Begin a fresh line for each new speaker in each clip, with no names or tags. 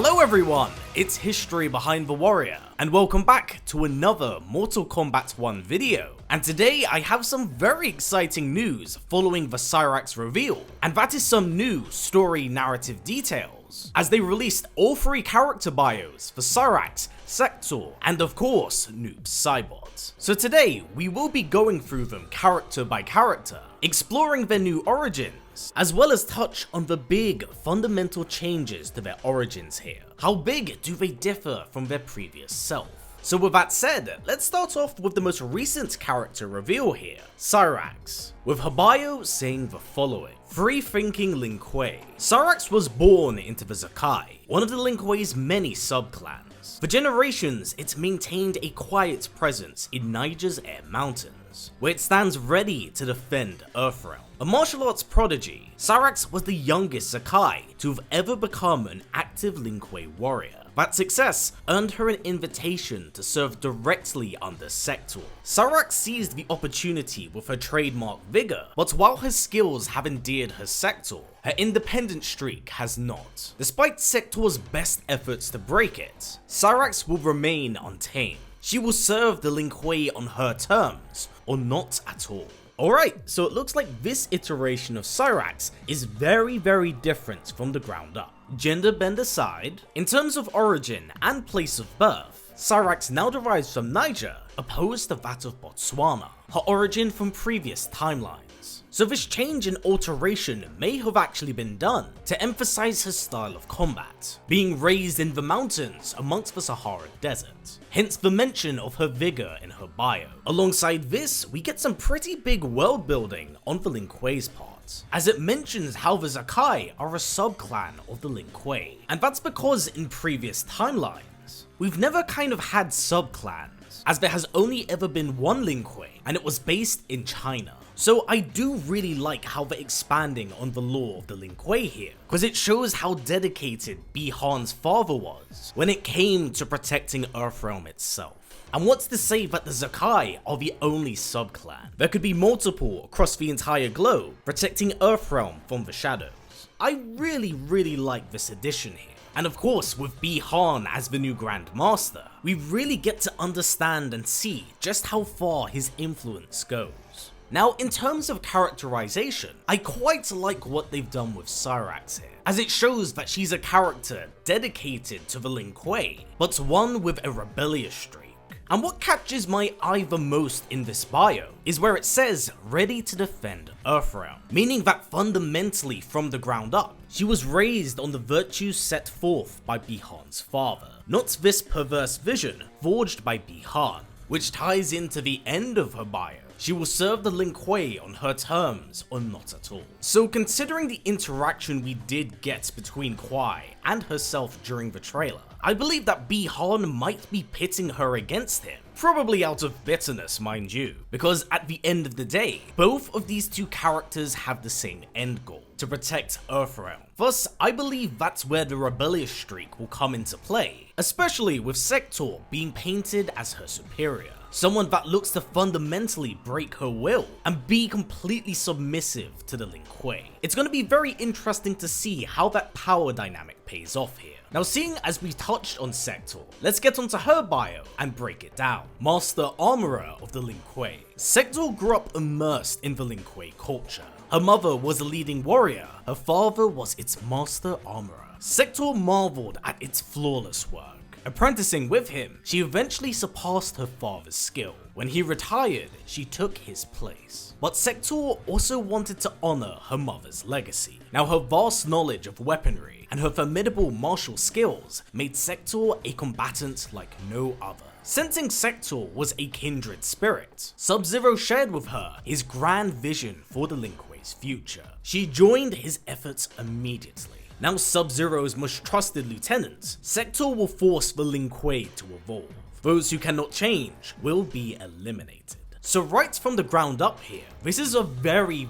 Hello everyone, it's History Behind the Warrior, and welcome back to another Mortal Kombat 1 video. And today I have some very exciting news following the Cyrax reveal, and that is some new story narrative details, as they released all 3 character bios for Cyrax, Sektor, and of course, Noob Saibot. So today, we will be going through them character by character, exploring their new origins, as well as touch on the big fundamental changes to their origins here. How big do they differ from their previous self? So with that said, let's start off with the most recent character reveal here, Cyrax, with her bio saying the following. Free-thinking Lin Kuei. Cyrax was born into the Zakai, one of the Lin Kuei's many sub-clans. For generations, it's maintained a quiet presence in Niger's Air Mountains, where it stands ready to defend Earthrealm. A martial arts prodigy, Cyrax was the youngest Zakai to have ever become an active Lin Kuei warrior. That success earned her an invitation to serve directly under Sektor. Cyrax seized the opportunity with her trademark vigor, but while her skills have endeared her Sektor, her independent streak has not. Despite Sektor's best efforts to break it, Cyrax will remain untamed. She will serve the Lin Kuei on her terms, or not at all. Alright, so it looks like this iteration of Cyrax is very different from the ground up. Gender bend aside, in terms of origin and place of birth, Cyrax now derives from Niger, opposed to that of Botswana, her origin from previous timelines. So this change and alteration may have actually been done to emphasize her style of combat, being raised in the mountains amongst the Sahara Desert, hence the mention of her vigor in her bio. Alongside this, we get some pretty big world building on the Lin Kuei's part, as it mentions how the Zakai are a sub-clan of the Lin Kuei, and that's because in previous timelines, we've never kind of had sub-clans, as there has only ever been one Lin Kuei, and it was based in China. So I do really like how they're expanding on the lore of the Lin Kuei here, because it shows how dedicated Bi-Han's father was when it came to protecting Earthrealm itself. And what's to say that the Zakai are the only sub-clan? There could be multiple across the entire globe, protecting Earthrealm from the shadows. I really like this addition here. And of course, with Bi-Han as the new Grand Master, we really get to understand and see just how far his influence goes. Now, in terms of characterization, I quite like what they've done with Cyrax here, as it shows that she's a character dedicated to the Lin Kuei, but one with a rebellious streak. And what catches my eye the most in this bio is where it says ready to defend Earthrealm, meaning that fundamentally from the ground up, she was raised on the virtues set forth by Bi-Han's father, not this perverse vision forged by Bi-Han, which ties into the end of her bio. She will serve the Lin Kuei on her terms or not at all. So considering the interaction we did get between Kuei and herself during the trailer, I believe that Bi-Han might be pitting her against him. Probably out of bitterness, mind you, because at the end of the day, both of these two characters have the same end goal, to protect Earthrealm. Thus, I believe that's where the rebellious streak will come into play, especially with Sektor being painted as her superior. Someone that looks to fundamentally break her will and be completely submissive to the Lin Kuei. It's going to be very interesting to see how that power dynamic pays off here. Now, seeing as we touched on Sektor, let's get onto her bio and break it down. Master Armorer of the Lin Kuei. Sektor grew up immersed in the Lin Kuei culture. Her mother was a leading warrior, her father was its master armorer. Sektor marveled at its flawless work. Apprenticing with him, she eventually surpassed her father's skill. When he retired, she took his place. But Sektor also wanted to honor her mother's legacy. Now, her vast knowledge of weaponry and her formidable martial skills made Sektor a combatant like no other. Sensing Sektor was a kindred spirit, Sub-Zero shared with her his grand vision for the Lin Kuei's future. She joined his efforts immediately. Now Sub-Zero's most trusted lieutenant, Sektor will force the Lin Kuei to evolve. Those who cannot change will be eliminated. So right from the ground up here, this is a very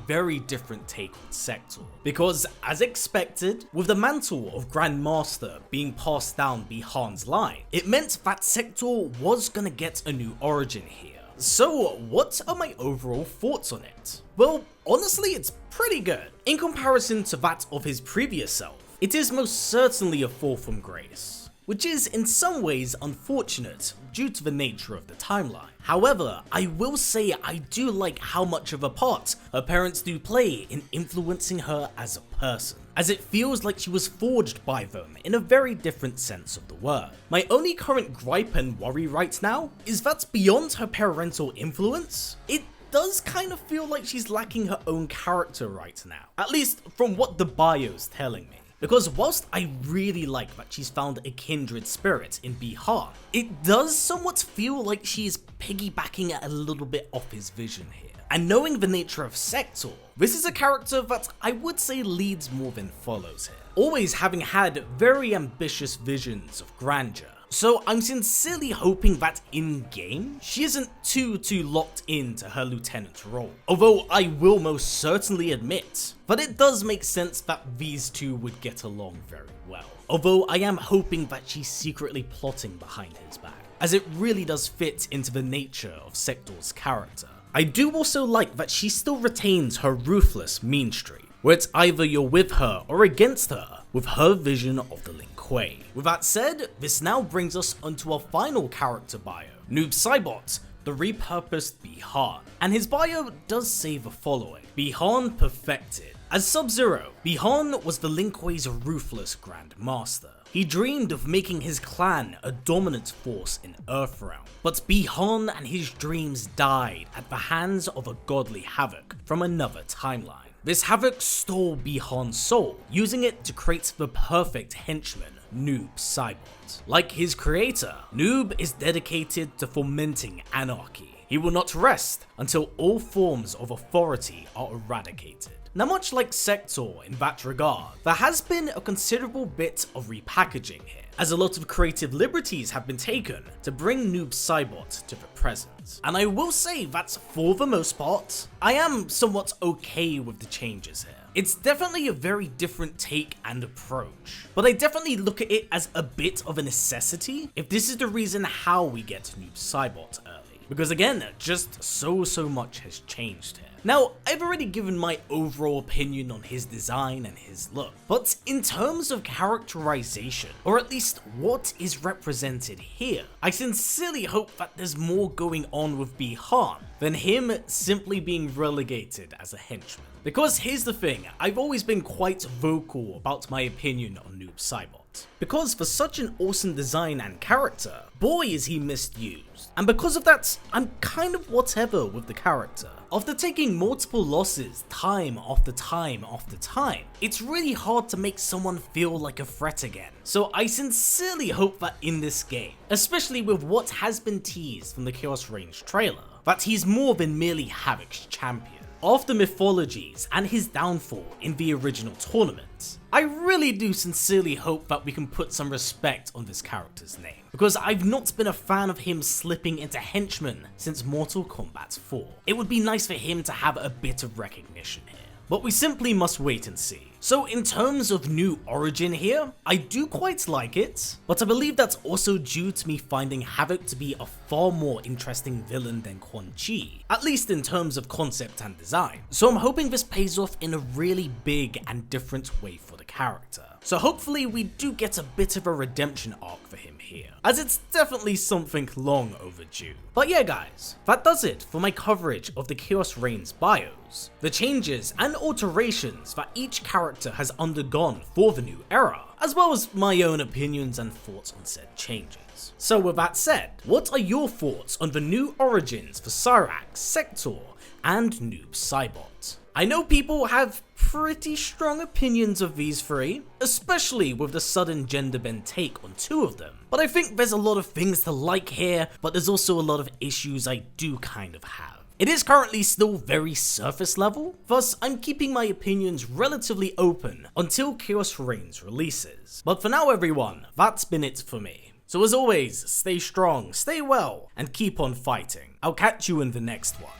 different take on Sektor. Because as expected, with the mantle of Grand Master being passed down Bi-Han's line, it meant that Sektor was gonna get a new origin here. So what are my overall thoughts on it? Well, honestly, it's pretty good. In comparison to that of his previous self, it is most certainly a fall from grace, which is in some ways unfortunate due to the nature of the timeline. However, I will say I do like how much of a part her parents do play in influencing her as a person, as it feels like she was forged by them in a very different sense of the word. My only current gripe and worry right now is that beyond her parental influence, it does kind of feel like she's lacking her own character right now, at least from what the bio's telling me. Because whilst I really like that she's found a kindred spirit in Bihan, it does somewhat feel like she's piggybacking a little bit off his vision here. And knowing the nature of Sektor, this is a character that I would say leads more than follows here, always having had very ambitious visions of grandeur. So I'm sincerely hoping that in-game, she isn't too locked into her lieutenant role. Although I will most certainly admit that it does make sense that these two would get along very well. Although I am hoping that she's secretly plotting behind his back, as it really does fit into the nature of Sektor's character. I do also like that she still retains her ruthless mean streak, where it's either you're with her or against her, with her vision of the Lin Kuei. With that said, this now brings us onto our final character bio, Noob Saibot, the repurposed Bihan. And his bio does say the following: Bihan perfected. As Sub-Zero, Bihan was the Lin Kuei's ruthless Grand Master. He dreamed of making his clan a dominant force in Earthrealm, but Bihan and his dreams died at the hands of a godly Havoc from another timeline. This Havoc stole Bihan's soul, using it to create the perfect henchman, Noob Saibot. Like his creator, Noob is dedicated to fomenting anarchy. He will not rest until all forms of authority are eradicated. Now, much like Sektor in that regard, there has been a considerable bit of repackaging here, as a lot of creative liberties have been taken to bring Noob Saibot to the present. And I will say that for the most part, I am somewhat okay with the changes here. It's definitely a very different take and approach, but I definitely look at it as a bit of a necessity if this is the reason how we get Noob Saibot early. Because again, just so much has changed here. Now, I've already given my overall opinion on his design and his look, but in terms of characterization, or at least what is represented here, I sincerely hope that there's more going on with Bihan than him simply being relegated as a henchman. Because here's the thing, I've always been quite vocal about my opinion on Noob Saibot. Because for such an awesome design and character, boy is he misused. And because of that, I'm kind of whatever with the character. After taking multiple losses time after time after time, it's really hard to make someone feel like a threat again. So I sincerely hope that in this game, especially with what has been teased from the Chaos Range trailer, that he's more than merely Havoc's champion. After mythologies and his downfall in the original tournament, I really do sincerely hope that we can put some respect on this character's name, because I've not been a fan of him slipping into henchman since Mortal Kombat 4. It would be nice for him to have a bit of recognition here, but we simply must wait and see. So in terms of new origin here, I do quite like it, but I believe that's also due to me finding Havoc to be a far more interesting villain than Quan Chi, at least in terms of concept and design. So I'm hoping this pays off in a really big and different way for the character. So hopefully we do get a bit of a redemption arc for him here, as it's definitely something long overdue. But yeah guys, that does it for my coverage of the Chaos Reigns bios, the changes and alterations that each character has undergone for the new era, as well as my own opinions and thoughts on said changes. So with that said, what are your thoughts on the new origins for Cyrax, Sektor, and Noob Saibot? I know people have pretty strong opinions of these three, especially with the sudden gender bend take on two of them, but I think there's a lot of things to like here, but there's also a lot of issues I do kind of have. It is currently still very surface level, thus I'm keeping my opinions relatively open until Chaos Reigns releases. But for now everyone, that's been it for me. So as always, stay strong, stay well, and keep on fighting. I'll catch you in the next one.